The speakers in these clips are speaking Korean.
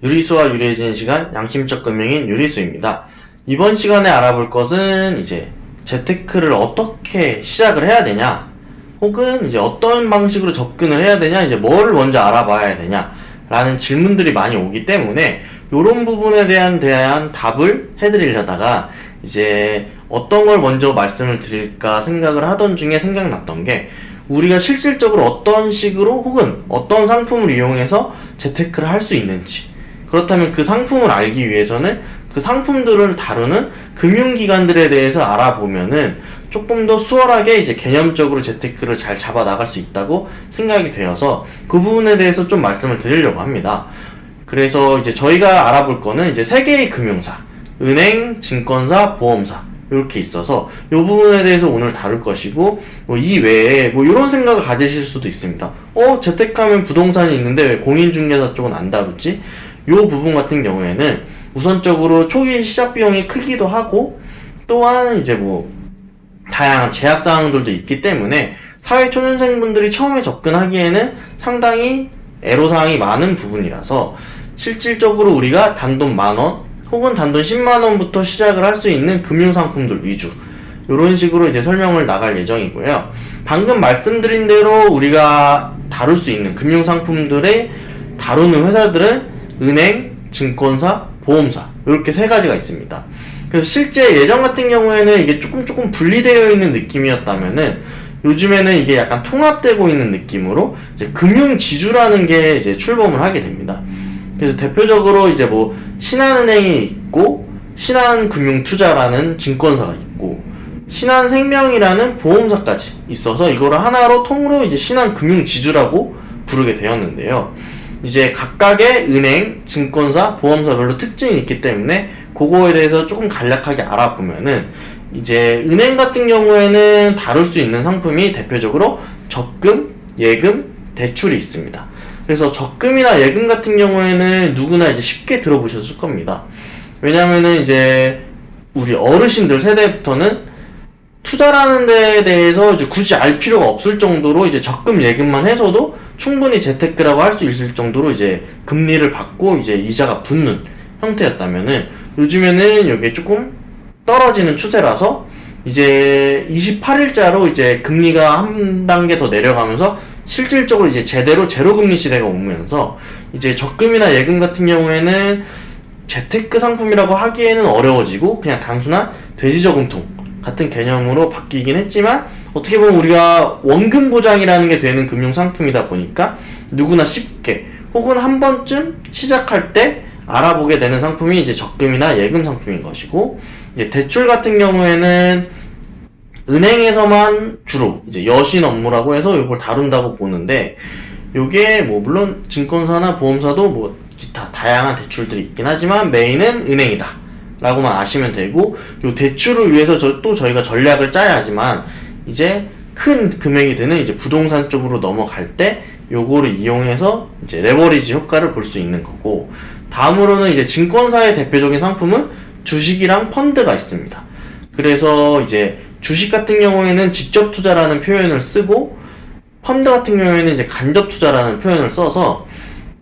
유리수와 유리해지는 시간, 양심적 금융인 유리수입니다. 이번 시간에 알아볼 것은 이제 재테크를 어떻게 시작을 해야 되냐, 혹은 이제 어떤 방식으로 접근을 해야 되냐, 이제 뭘 먼저 알아봐야 되냐 라는 질문들이 많이 오기 때문에 이런 부분에 대한 답을 해드리려다가 이제 어떤 걸 먼저 말씀을 드릴까 생각을 하던 중에 생각났던 게, 우리가 실질적으로 어떤 식으로 혹은 어떤 상품을 이용해서 재테크를 할 수 있는지, 그렇다면 그 상품을 알기 위해서는 그 상품들을 다루는 금융기관들에 대해서 알아보면은 조금 더 수월하게 이제 개념적으로 재테크를 잘 잡아 나갈 수 있다고 생각이 되어서 그 부분에 대해서 좀 말씀을 드리려고 합니다. 그래서 이제 저희가 알아볼 거는 이제 세 개의 금융사, 은행, 증권사, 보험사 이렇게 있어서 이 부분에 대해서 오늘 다룰 것이고, 이 외에 이런 생각을 가지실 수도 있습니다. 재테크하면 부동산이 있는데 왜 공인중개사 쪽은 안 다루지? 이 부분 같은 경우에는 우선적으로 초기 시작 비용이 크기도 하고, 또한 이제 다양한 제약사항들도 있기 때문에 사회초년생분들이 처음에 접근하기에는 상당히 애로사항이 많은 부분이라서, 실질적으로 우리가 단돈 10,000원 혹은 단돈 100,000원부터 시작을 할 수 있는 금융상품들 위주, 이런 식으로 이제 설명을 나갈 예정이고요. 방금 말씀드린 대로 우리가 다룰 수 있는 금융상품들의 다루는 회사들은 은행, 증권사, 보험사 이렇게 세 가지가 있습니다. 그래서 실제 예전 같은 경우에는 이게 조금 분리되어 있는 느낌이었다면은 요즘에는 이게 약간 통합되고 있는 느낌으로 이제 금융지주라는 게 이제 출범을 하게 됩니다. 그래서 대표적으로 이제 신한은행이 있고, 신한금융투자라는 증권사가 있고, 신한생명이라는 보험사까지 있어서 이거를 하나로 통으로 이제 신한금융지주라고 부르게 되었는데요. 이제 각각의 은행, 증권사, 보험사별로 특징이 있기 때문에 그거에 대해서 조금 간략하게 알아보면은, 이제 은행 같은 경우에는 다룰 수 있는 상품이 대표적으로 적금, 예금, 대출이 있습니다. 그래서 적금이나 예금 같은 경우에는 누구나 이제 쉽게 들어보셨을 겁니다. 왜냐면은 이제 우리 어르신들 세대부터는 투자라는 데에 대해서 이제 굳이 알 필요가 없을 정도로 이제 적금 예금만 해서도 충분히 재테크라고 할 수 있을 정도로 이제 금리를 받고 이제 이자가 붙는 형태였다면은, 요즘에는 이게 조금 떨어지는 추세라서 이제 28일자로 이제 금리가 한 단계 더 내려가면서 실질적으로 이제 제대로 제로금리 시대가 오면서 이제 적금이나 예금 같은 경우에는 재테크 상품이라고 하기에는 어려워지고 그냥 단순한 돼지저금통 같은 개념으로 바뀌긴 했지만, 어떻게 보면 우리가 원금 보장이라는 게 되는 금융 상품이다 보니까 누구나 쉽게 혹은 한 번쯤 시작할 때 알아보게 되는 상품이 이제 적금이나 예금 상품인 것이고, 이제 대출 같은 경우에는 은행에서만 주로 이제 여신 업무라고 해서 이걸 다룬다고 보는데, 요게 물론 증권사나 보험사도 기타 다양한 대출들이 있긴 하지만 메인은 은행이다 라고만 아시면 되고, 요 대출을 위해서 또 저희가 전략을 짜야 하지만 이제 큰 금액이 드는 이제 부동산 쪽으로 넘어갈 때 요거를 이용해서 이제 레버리지 효과를 볼 수 있는 거고, 다음으로는 이제 증권사의 대표적인 상품은 주식이랑 펀드가 있습니다. 그래서 이제 주식 같은 경우에는 직접 투자라는 표현을 쓰고, 펀드 같은 경우에는 이제 간접 투자라는 표현을 써서,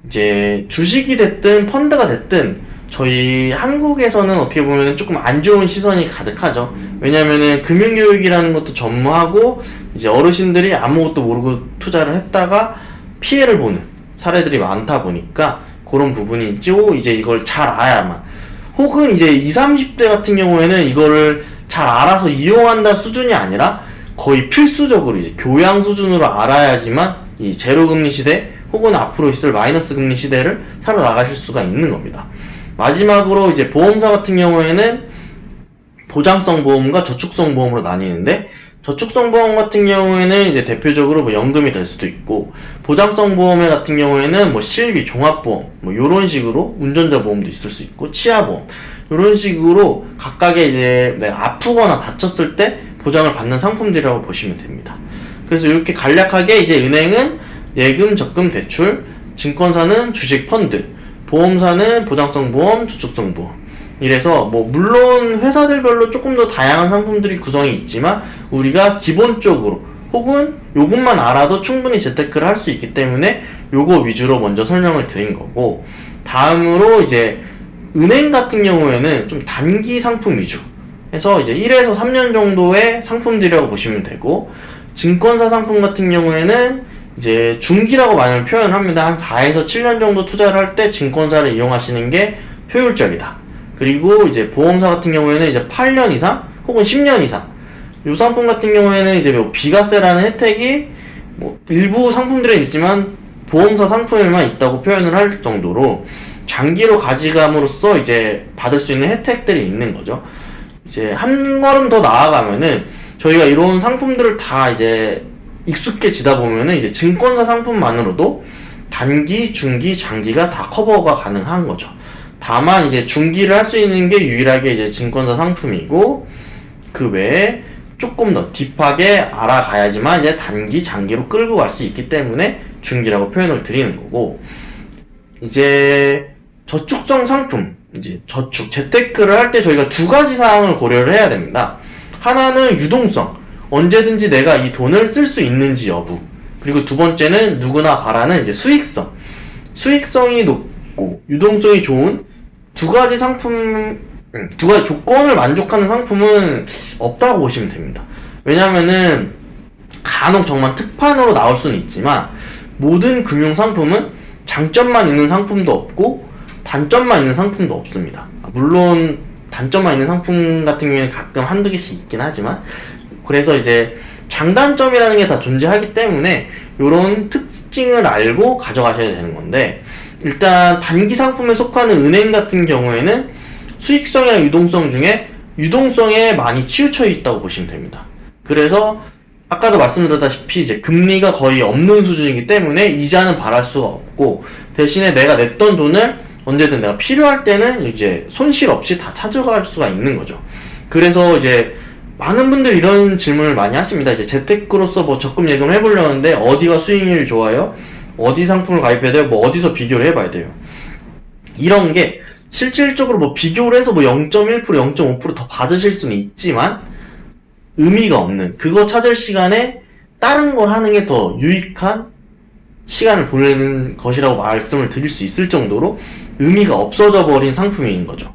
이제 주식이 됐든 펀드가 됐든 저희 한국에서는 어떻게 보면 조금 안 좋은 시선이 가득하죠. 왜냐면은 금융교육이라는 것도 전무하고 이제 어르신들이 아무것도 모르고 투자를 했다가 피해를 보는 사례들이 많다 보니까 그런 부분이 있죠. 이제 이걸 잘 알아야만, 혹은 이제 20, 30대 같은 경우에는 이거를 잘 알아서 이용한다 수준이 아니라 거의 필수적으로 이제 교양 수준으로 알아야지만 이 제로금리 시대 혹은 앞으로 있을 마이너스 금리 시대를 살아나가실 수가 있는 겁니다. 마지막으로 이제 보험사 같은 경우에는 보장성 보험과 저축성 보험으로 나뉘는데, 저축성 보험 같은 경우에는 이제 대표적으로 연금이 될 수도 있고, 보장성 보험 같은 경우에는 실비, 종합보험 요런 식으로 운전자 보험도 있을 수 있고, 치아보험 요런 식으로 각각의 이제 내가 아프거나 다쳤을 때 보장을 받는 상품들이라고 보시면 됩니다. 그래서 이렇게 간략하게 이제 은행은 예금, 적금, 대출, 증권사는 주식, 펀드, 보험사는 보장성 보험, 저축성 보험, 이래서 물론 회사들별로 조금 더 다양한 상품들이 구성이 있지만 우리가 기본적으로 혹은 요것만 알아도 충분히 재테크를 할 수 있기 때문에 요거 위주로 먼저 설명을 드린 거고, 다음으로 이제 은행 같은 경우에는 좀 단기 상품 위주 해서 이제 1에서 3년 정도의 상품들이라고 보시면 되고, 증권사 상품 같은 경우에는 이제 중기라고 많이 표현을 합니다. 한 4에서 7년 정도 투자를 할 때 증권사를 이용하시는 게 효율적이다. 그리고 이제 보험사 같은 경우에는 이제 8년 이상 혹은 10년 이상, 요 상품 같은 경우에는 이제 뭐 비과세라는 혜택이 뭐 일부 상품들에 있지만 보험사 상품에만 있다고 표현을 할 정도로 장기로 가져감으로써 이제 받을 수 있는 혜택들이 있는 거죠. 이제 한 걸음 더 나아가면은 저희가 이런 상품들을 다 이제 익숙해지다 보면은 이제 증권사 상품만으로도 단기, 중기, 장기가 다 커버가 가능한 거죠. 다만 이제 중기를 할 수 있는 게 유일하게 이제 증권사 상품이고, 그 외에 조금 더 딥하게 알아가야지만 이제 단기, 장기로 끌고 갈 수 있기 때문에 중기라고 표현을 드리는 거고, 이제 저축성 상품, 이제 저축, 재테크를 할 때 저희가 두 가지 사항을 고려를 해야 됩니다. 하나는 유동성, 언제든지 내가 이 돈을 쓸 수 있는지 여부. 그리고 두 번째는 누구나 바라는 이제 수익성. 수익성이 높고 유동성이 좋은 두 가지 상품, 두 가지 조건을 만족하는 상품은 없다고 보시면 됩니다. 왜냐면은 간혹 정말 특판으로 나올 수는 있지만 모든 금융 상품은 장점만 있는 상품도 없고 단점만 있는 상품도 없습니다. 물론 단점만 있는 상품 같은 경우에는 가끔 한두 개씩 있긴 하지만, 그래서 이제 장단점이라는 게 다 존재하기 때문에 이런 특징을 알고 가져가셔야 되는 건데, 일단 단기 상품에 속하는 은행 같은 경우에는 수익성이랑 유동성 중에 유동성에 많이 치우쳐 있다고 보시면 됩니다. 그래서 아까도 말씀드렸다시피 이제 금리가 거의 없는 수준이기 때문에 이자는 바랄 수가 없고, 대신에 내가 냈던 돈을 언제든 내가 필요할 때는 이제 손실 없이 다 찾아갈 수가 있는 거죠. 그래서 이제 많은 분들이 이런 질문을 많이 하십니다. 이제 재테크로서 뭐 적금 예금을 해보려는데 어디가 수익률이 좋아요? 어디 상품을 가입해야 돼요? 뭐 어디서 비교를 해봐야 돼요? 이런 게 실질적으로 뭐 비교를 해서 뭐 0.1%, 0.5% 더 받으실 수는 있지만 의미가 없는, 그거 찾을 시간에 다른 걸 하는 게 더 유익한 시간을 보내는 것이라고 말씀을 드릴 수 있을 정도로 의미가 없어져 버린 상품인 거죠.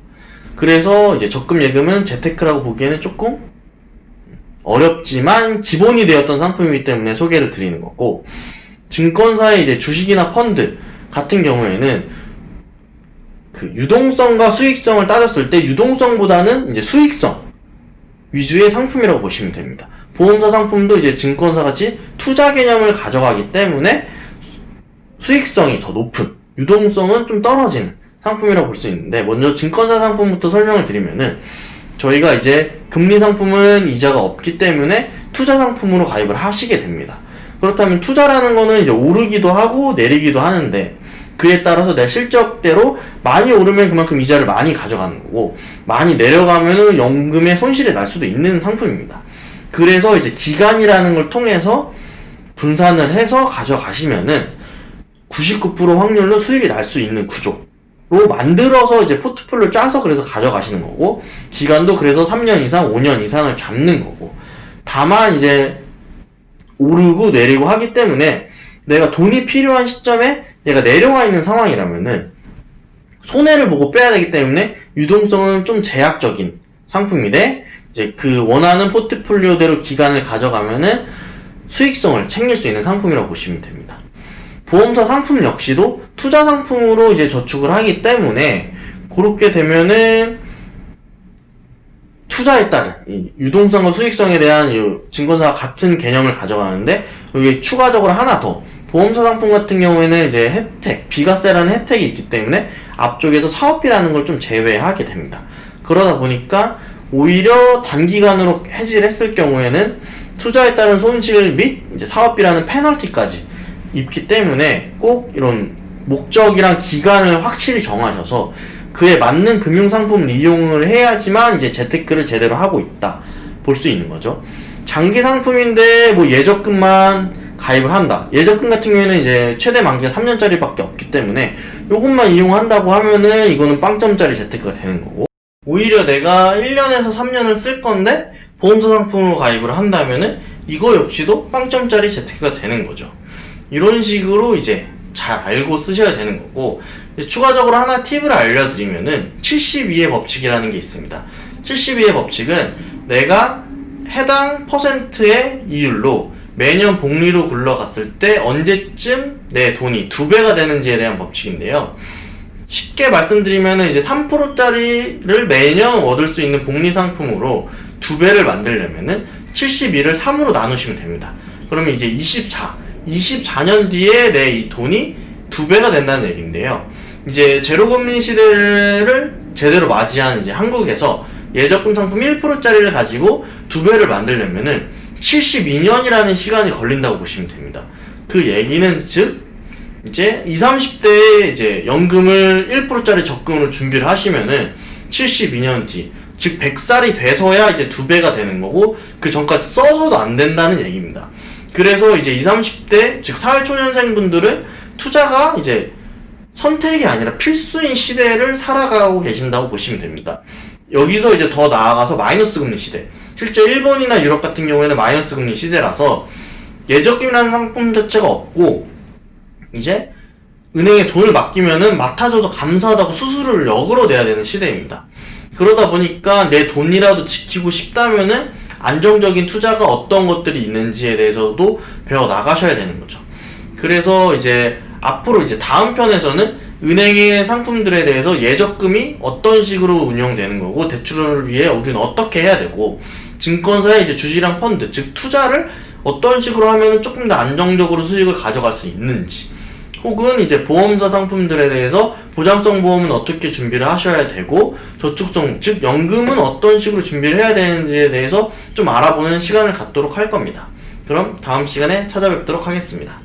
그래서 이제 적금 예금은 재테크라고 보기에는 조금 어렵지만 기본이 되었던 상품이기 때문에 소개를 드리는 거고, 증권사의 이제 주식이나 펀드 같은 경우에는 그 유동성과 수익성을 따졌을 때 유동성보다는 이제 수익성 위주의 상품이라고 보시면 됩니다. 보험사 상품도 이제 증권사 같이 투자 개념을 가져가기 때문에 수익성이 더 높은, 유동성은 좀 떨어지는 상품이라고 볼 수 있는데, 먼저 증권사 상품부터 설명을 드리면은, 저희가 이제 금리 상품은 이자가 없기 때문에 투자 상품으로 가입을 하시게 됩니다. 그렇다면 투자라는 거는 이제 오르기도 하고 내리기도 하는데, 그에 따라서 내 실적대로 많이 오르면 그만큼 이자를 많이 가져가는 거고, 많이 내려가면은 연금의 손실이 날 수도 있는 상품입니다. 그래서 이제 기간이라는 걸 통해서 분산을 해서 가져가시면은 99% 확률로 수익이 날 수 있는 구조로 만들어서 이제 포트폴리오를 짜서 그래서 가져가시는 거고, 기간도 그래서 3년 이상, 5년 이상을 잡는 거고, 다만 이제 오르고 내리고 하기 때문에 내가 돈이 필요한 시점에 얘가 내려와 있는 상황이라면은 손해를 보고 빼야 되기 때문에 유동성은 좀 제약적인 상품인데, 이제 그 원하는 포트폴리오대로 기간을 가져가면은 수익성을 챙길 수 있는 상품이라고 보시면 됩니다. 보험사 상품 역시도 투자 상품으로 이제 저축을 하기 때문에 그렇게 되면은 투자에 따른 이 유동성과 수익성에 대한 이 증권사와 같은 개념을 가져가는데, 여기 추가적으로 하나 더, 보험사 상품 같은 경우에는 이제 혜택, 비과세라는 혜택이 있기 때문에 앞쪽에서 사업비라는 걸 좀 제외하게 됩니다. 그러다 보니까 오히려 단기간으로 해지를 했을 경우에는 투자에 따른 손실 및 이제 사업비라는 페널티까지 있기 때문에 꼭 이런 목적이랑 기간을 확실히 정하셔서 그에 맞는 금융상품을 이용을 해야지만 이제 재테크를 제대로 하고 있다 볼 수 있는 거죠. 장기 상품인데 뭐 예적금만 가입을 한다. 예적금 같은 경우에는 이제 최대 만기가 3년짜리 밖에 없기 때문에 요것만 이용한다고 하면은 이거는 빵점짜리 재테크가 되는 거고, 오히려 내가 1년에서 3년을 쓸 건데 보험사 상품으로 가입을 한다면은 이거 역시도 빵점짜리 재테크가 되는 거죠. 이런 식으로 이제 잘 알고 쓰셔야 되는 거고, 추가적으로 하나 팁을 알려드리면은 72의 법칙이라는 게 있습니다. 72의 법칙은 내가 해당 퍼센트의 이율로 매년 복리로 굴러갔을 때 언제쯤 내 돈이 2배가 되는지에 대한 법칙인데요. 쉽게 말씀드리면은 이제 3%짜리를 매년 얻을 수 있는 복리 상품으로 2배를 만들려면은 72를 3으로 나누시면 됩니다. 그러면 이제 24년 뒤에 내 이 돈이 2배가 된다는 얘기인데요. 이제 제로금리 시대를 제대로 맞이한 이제 한국에서 예적금 상품 1%짜리를 가지고 2배를 만들려면은 72년이라는 시간이 걸린다고 보시면 됩니다. 그 얘기는 즉, 이제 20, 30대에 이제 연금을 1%짜리 적금으로 준비를 하시면은 72년 뒤, 즉 100살이 돼서야 이제 2배가 되는 거고, 그 전까지 써서도 안 된다는 얘기입니다. 그래서 이제 20, 30대, 즉 사회초년생분들은 투자가 이제 선택이 아니라 필수인 시대를 살아가고 계신다고 보시면 됩니다. 여기서 이제 더 나아가서 마이너스 금리 시대. 실제 일본이나 유럽 같은 경우에는 마이너스 금리 시대라서 예적금이라는 상품 자체가 없고, 이제 은행에 돈을 맡기면은 맡아줘서 감사하다고 수수료를 역으로 내야 되는 시대입니다. 그러다 보니까 내 돈이라도 지키고 싶다면은 안정적인 투자가 어떤 것들이 있는지에 대해서도 배워 나가셔야 되는 거죠. 그래서 이제 앞으로 이제 다음 편에서는 은행의 상품들에 대해서 예적금이 어떤 식으로 운영되는 거고, 대출을 위해 우리는 어떻게 해야 되고, 증권사의 이제 주식이랑 펀드, 즉 투자를 어떤 식으로 하면 조금 더 안정적으로 수익을 가져갈 수 있는지, 혹은 이제 보험사 상품들에 대해서 보장성 보험은 어떻게 준비를 하셔야 되고, 저축성, 즉 연금은 어떤 식으로 준비를 해야 되는지에 대해서 좀 알아보는 시간을 갖도록 할 겁니다. 그럼 다음 시간에 찾아뵙도록 하겠습니다.